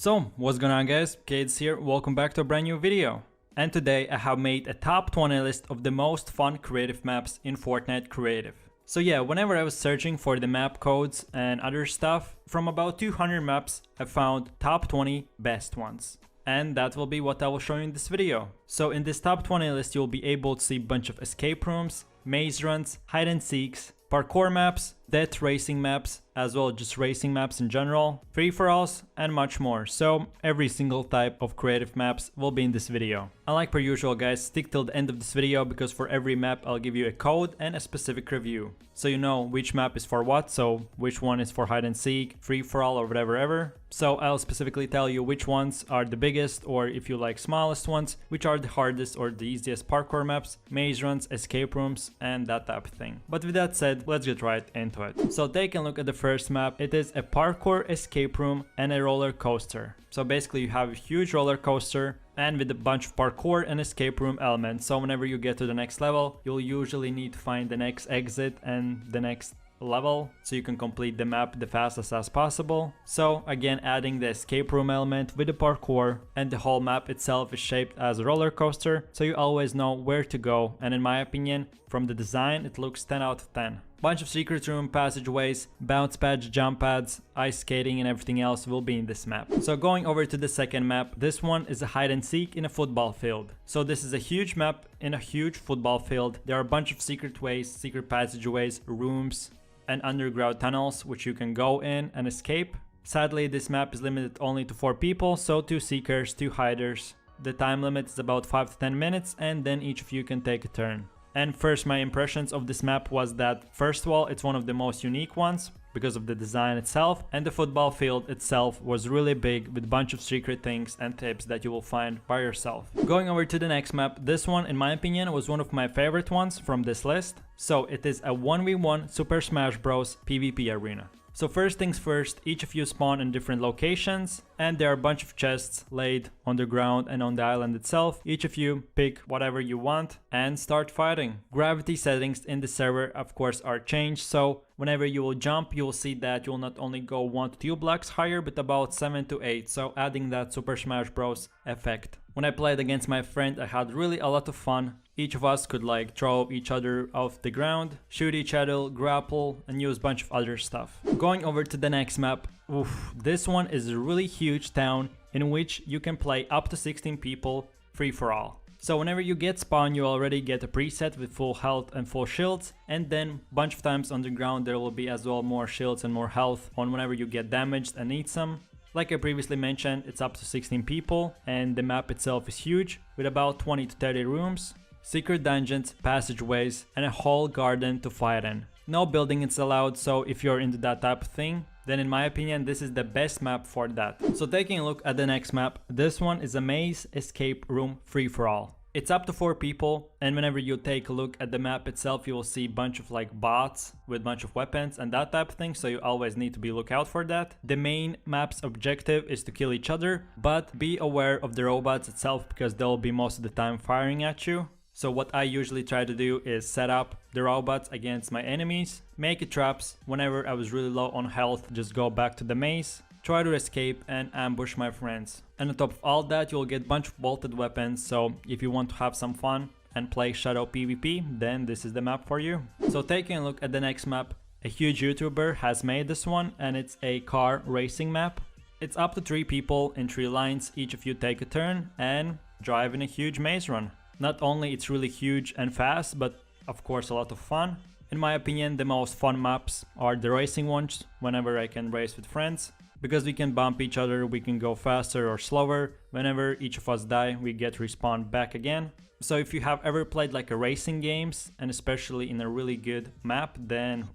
So, what's going on guys, Kids here, welcome back to a brand new video. And today I have made a top 20 list of the most fun creative maps in Fortnite Creative. So yeah, whenever I was searching for the map codes and other stuff, from about 200 maps I found top 20 best ones. And that will be what I will show you in this video. So in this top 20 list you'll be able to see a bunch of escape rooms, maze runs, hide and seeks, parkour maps, death racing maps, as well as just racing maps in general, free-for-alls, and much more. So every single type of creative maps will be in this video. And like per usual guys, stick till the end of this video because for every map I'll give you a code and a specific review. So you know which map is for what, so which one is for hide and seek, free-for-all or whatever ever. So I'll specifically tell you which ones are the biggest, or if you like smallest ones, which are the hardest or the easiest parkour maps, maze runs, escape rooms, and that type of thing. But with that said, let's get right into it. So taking a look at the first map, it is a parkour escape room and a roller coaster. So basically you have a huge roller coaster and with a bunch of parkour and escape room elements. So whenever you get to the next level, you'll usually need to find the next exit and the next level so you can complete the map the fastest as possible. So again, adding the escape room element with the parkour, and the whole map itself is shaped as a roller coaster, so you always know where to go, and in my opinion, from the design it looks 10 out of 10. Bunch of secret room passageways, bounce pads, jump pads, ice skating and everything else will be in this map. So going over to the second map, this one is a hide and seek in a football field. So this is a huge map in a huge football field. There are a bunch of secret ways, secret passageways, rooms, and underground tunnels which you can go in and escape. Sadly, this map is limited only to 4 people, so 2 seekers, 2 hiders. The time limit is about 5 to 10 minutes and then each of you can take a turn. And first, my impressions of this map was that first of all, it's one of the most unique ones because of the design itself, and the football field itself was really big with a bunch of secret things and tips that you will find by yourself. Going over to the next map, this one in my opinion was one of my favorite ones from this list. So it is a 1v1 Super Smash Bros PvP arena. So first things first, each of you spawn in different locations and there are a bunch of chests laid on the ground and on the island itself. Each of you pick whatever you want and start fighting. Gravity settings in the server of course are changed, so whenever you will jump you will see that you will not only go 1 to 2 blocks higher but about 7 to 8, so adding that Super Smash Bros effect. When I played against my friend I had really a lot of fun. Each of us could like throw each other off the ground, shoot each other, grapple, and use a bunch of other stuff. Going over to the next map, this one is a really huge town in which you can play up to 16 people free for all. So whenever you get spawned you already get a preset with full health and full shields, and then a bunch of times on the ground there will be as well more shields and more health on whenever you get damaged and need some. Like I previously mentioned, it's up to 16 people and the map itself is huge with about 20 to 30 rooms, secret dungeons, passageways, and a whole garden to fight in. No building is allowed, so if you're into that type of thing, then in my opinion this is the best map for that. So taking a look at the next map, this one is a maze escape room free-for-all. It's up to 4 people, and whenever you take a look at the map itself you will see a bunch of like bots with a bunch of weapons and that type of thing, so you always need to be lookout for that. The main map's objective is to kill each other, but be aware of the robots itself because they'll be most of the time firing at you. So what I usually try to do is set up the robots against my enemies, make it traps. Whenever I was really low on health, just go back to the maze, try to escape and ambush my friends. And on top of all that, you'll get a bunch of bolted weapons, so if you want to have some fun and play Shadow PvP, then this is the map for you. So taking a look at the next map, a huge YouTuber has made this one and it's a car racing map. It's up to 3 people in 3 lines, each of you take a turn and drive in a huge maze run. Not only it's really huge and fast, but of course a lot of fun. In my opinion, the most fun maps are the racing ones, whenever I can race with friends. Because we can bump each other, we can go faster or slower. Whenever each of us die, we get respawned back again. So if you have ever played like a racing games, and especially in a really good map, then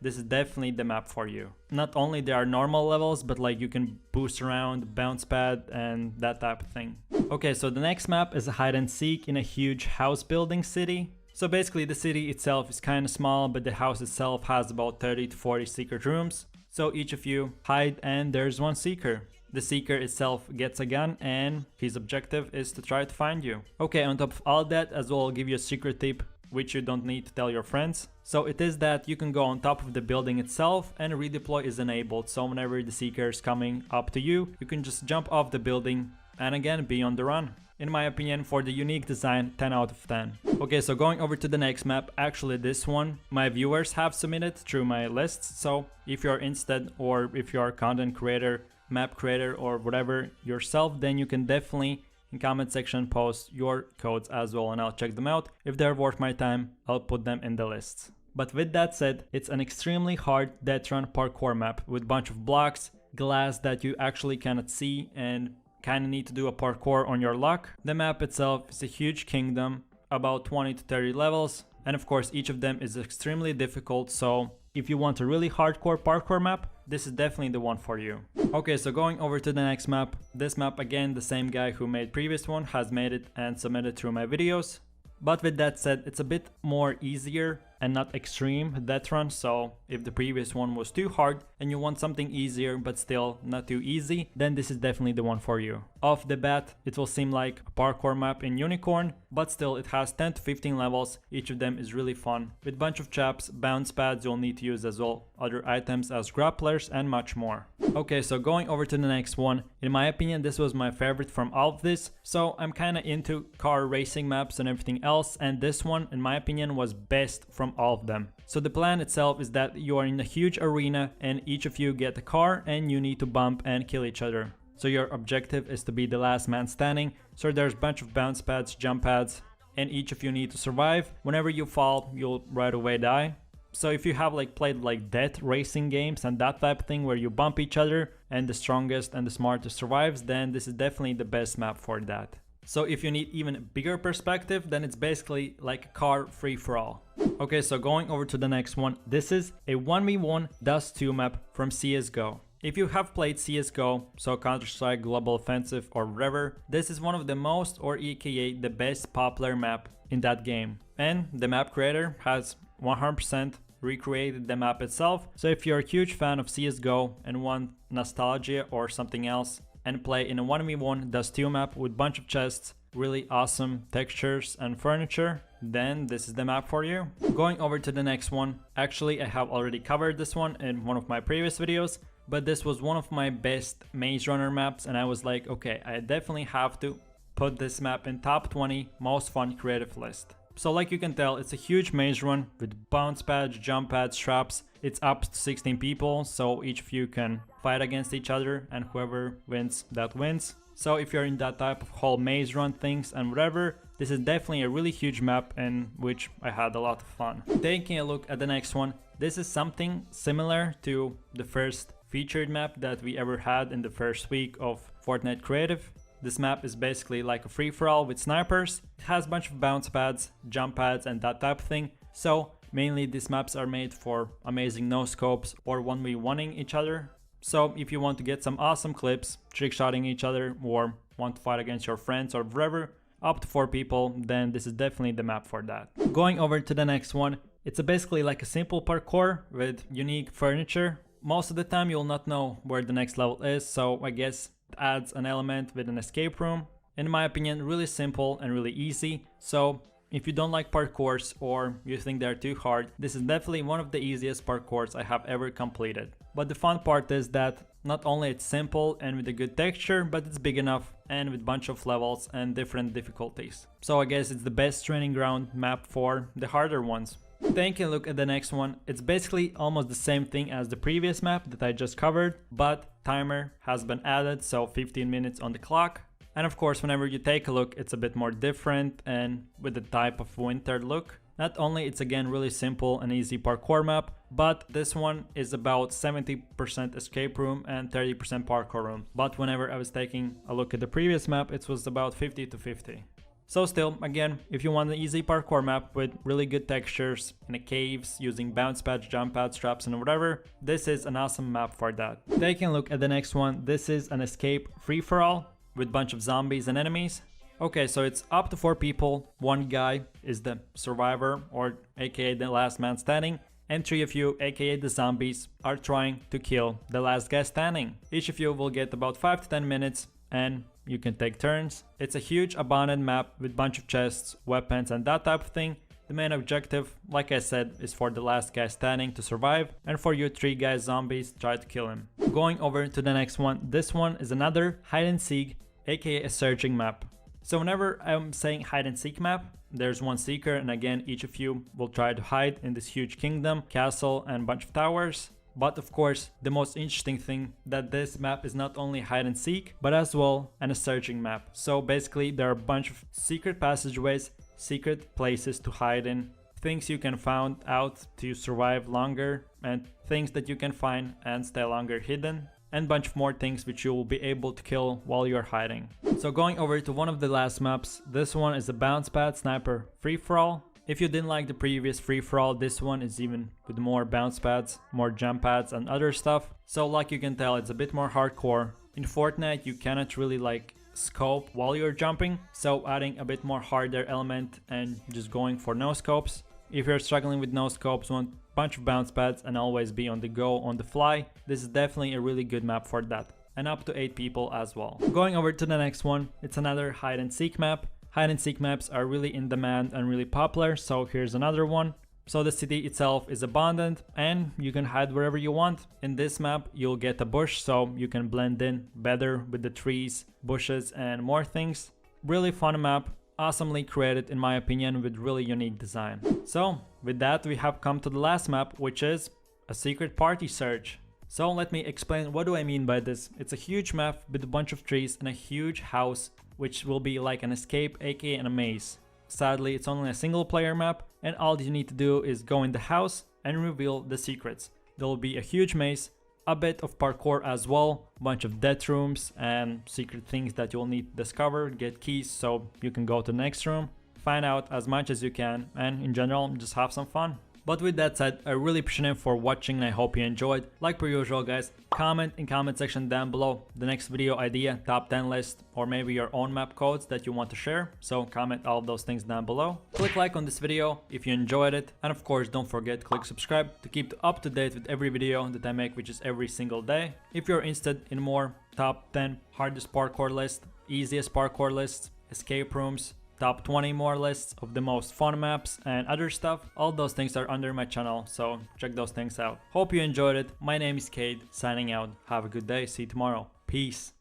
this is definitely the map for you. Not only there are normal levels, but like you can boost around, bounce pad, and that type of thing. Okay, so the next map is a hide and seek in a huge house building city. So basically the city itself is kind of small, but the house itself has about 30 to 40 secret rooms. So each of you hide and there's one seeker. The seeker itself gets a gun and his objective is to try to find you. Okay, on top of all that as well, I'll give you a secret tip which you don't need to tell your friends. So it is that you can go on top of the building itself and redeploy is enabled, so whenever the seeker is coming up to you, you can just jump off the building and again be on the run. In my opinion, for the unique design, 10 out of 10. Okay, so going over to the next map, actually this one my viewers have submitted through my lists, so if you're interested or if you're a content creator, map creator or whatever yourself, then you can definitely in comment section post your codes as well and I'll check them out. If they're worth my time, I'll put them in the lists. But with that said, it's an extremely hard death run parkour map with bunch of blocks, glass that you actually cannot see and kinda need to do a parkour on your luck. The map itself is a huge kingdom, about 20 to 30 levels, and of course each of them is extremely difficult, so if you want a really hardcore parkour map, this is definitely the one for you. Okay, so going over to the next map. This map again, the same guy who made previous one has made it and submitted through my videos. But with that said, it's a bit more easier and not extreme death run, so if the previous one was too hard and you want something easier but still not too easy, then this is definitely the one for you. Off the bat, it will seem like a parkour map in Unicorn, but still it has 10 to 15 levels, each of them is really fun, with bunch of traps, bounce pads you'll need to use as well, other items as grapplers and much more. Okay, so going over to the next one, in my opinion this was my favorite from all of this, so I'm kinda into car racing maps and everything else, and this one in my opinion was best from all of them. So the plan itself is that you are in a huge arena and each of you get a car and you need to bump and kill each other. So your objective is to be the last man standing, so there's a bunch of bounce pads, jump pads, and each of you need to survive. Whenever you fall, you'll right away die. So if you have like played like death racing games and that type of thing where you bump each other and the strongest and the smartest survives, then this is definitely the best map for that. So if you need even a bigger perspective, then it's basically like a car free-for-all. Okay, so going over to the next one, this is a 1v1 Dust 2 map from CSGO. If you have played CSGO, so Counter-Strike, Global Offensive or whatever, this is one of the most or aka the best popular map in that game. And the map creator has 100% recreated the map itself, so if you're a huge fan of CSGO and want nostalgia or something else, and play in a 1v1 Dust 2 map with bunch of chests, really awesome textures and furniture, then this is the map for you. Going over to the next one, actually I have already covered this one in one of my previous videos, but this was one of my best Maze Runner maps and I was like, okay, I definitely have to put this map in top 20 most fun creative list. So like you can tell, it's a huge maze run with bounce pads, jump pads, traps. It's up to 16 people, so each of you can fight against each other and whoever wins, that wins. So if you're in that type of whole maze run things and whatever, this is definitely a really huge map in which I had a lot of fun. Taking a look at the next one, this is something similar to the first featured map that we ever had in the first week of Fortnite Creative. This map is basically like a free-for-all with snipers. It has a bunch of bounce pads, jump pads and that type of thing. So mainly these maps are made for amazing no-scopes or 1v1ing each other. So if you want to get some awesome clips, trick-shotting each other or want to fight against your friends or whatever, up to 4 people, then this is definitely the map for that. Going over to the next one, it's basically like a simple parkour with unique furniture. Most of the time you'll not know where the next level is, so I guess it adds an element with an escape room. In my opinion, really simple and really easy. So if you don't like parkours or you think they're too hard, this is definitely one of the easiest parkours I have ever completed. But the fun part is that not only it's simple and with a good texture, but it's big enough and with bunch of levels and different difficulties. So I guess it's the best training ground map for the harder ones. Taking a look at the next one, it's basically almost the same thing as the previous map that I just covered, but timer has been added, so 15 minutes on the clock. And of course, whenever you take a look, it's a bit more different and with the type of winter look. Not only it's again really simple and easy parkour map, but this one is about 70% escape room and 30% parkour room. But whenever I was taking a look at the previous map, it was about 50 to 50. So still, again, if you want an easy parkour map with really good textures in the caves using bounce pads, jump pads, traps and whatever, this is an awesome map for that. Taking a look at the next one, this is an escape free-for-all with bunch of zombies and enemies. Okay, so it's up to 4 people, 1 guy is the survivor or aka the last man standing, and 3 of you, aka the zombies, are trying to kill the last guy standing. Each of you will get about 5 to 10 minutes and you can take turns. It's a huge abandoned map with bunch of chests, weapons and that type of thing. The main objective, like I said, is for the last guy standing to survive, and for you 3 guys zombies try to kill him. Going over to the next one, this one is another hide and seek, aka a searching map. So whenever I'm saying hide and seek map, there's one seeker, and again each of you will try to hide in this huge kingdom, castle and bunch of towers. But of course, the most interesting thing that this map is not only hide and seek, but as well a searching map. So basically there are a bunch of secret passageways, secret places to hide in, things you can find out to survive longer, and things that you can find and stay longer hidden, and bunch of more things which you will be able to kill while you're hiding. So going over to one of the last maps, this one is a bounce pad sniper free-for-all. If you didn't like the previous free-for-all, this one is even with more bounce pads, more jump pads and other stuff. So like you can tell, it's a bit more hardcore. In Fortnite you cannot really like scope while you're jumping, so adding a bit more harder element and just going for no scopes. If you're struggling with no scopes, want a bunch of bounce pads and always be on the go, on the fly, this is definitely a really good map for that. And up to 8 people as well. Going over to the next one, it's another hide and seek map. Hide and seek maps are really in demand and really popular, so here's another one. So the city itself is abandoned and you can hide wherever you want. In this map you'll get a bush, so you can blend in better with the trees, bushes and more things. Really fun map, awesomely created in my opinion, with really unique design. So with that we have come to the last map, which is a secret party search. So let me explain what do I mean by this. It's a huge map with a bunch of trees and a huge house, which will be like an escape, aka a maze. Sadly, it's only a single player map, and all you need to do is go in the house and reveal the secrets. There will be a huge maze, a bit of parkour as well, a bunch of dead rooms and secret things that you'll need to discover, get keys so you can go to the next room, find out as much as you can, and in general just have some fun. But with that said, I really appreciate you for watching and I hope you enjoyed. Like per usual guys, comment in comment section down below the next video idea, top 10 list, or maybe your own map codes that you want to share. So comment all of those things down below. Click like on this video if you enjoyed it, and of course don't forget to click subscribe to keep up to date with every video that I make, which is every single day. If you're interested in more top 10 hardest parkour lists, easiest parkour lists, escape rooms, top 20 more lists of the most fun maps and other stuff, all those things are under my channel, so check those things out. Hope you enjoyed it. My name is Cade, signing out. Have a good day, see you tomorrow. Peace.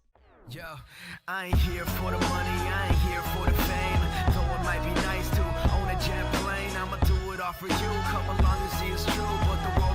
Yo, I ain't here for the money, I ain't here for the fame. Though it might be nice to own a jet plane, I'ma do it all for you. Come along and see it's true, but the world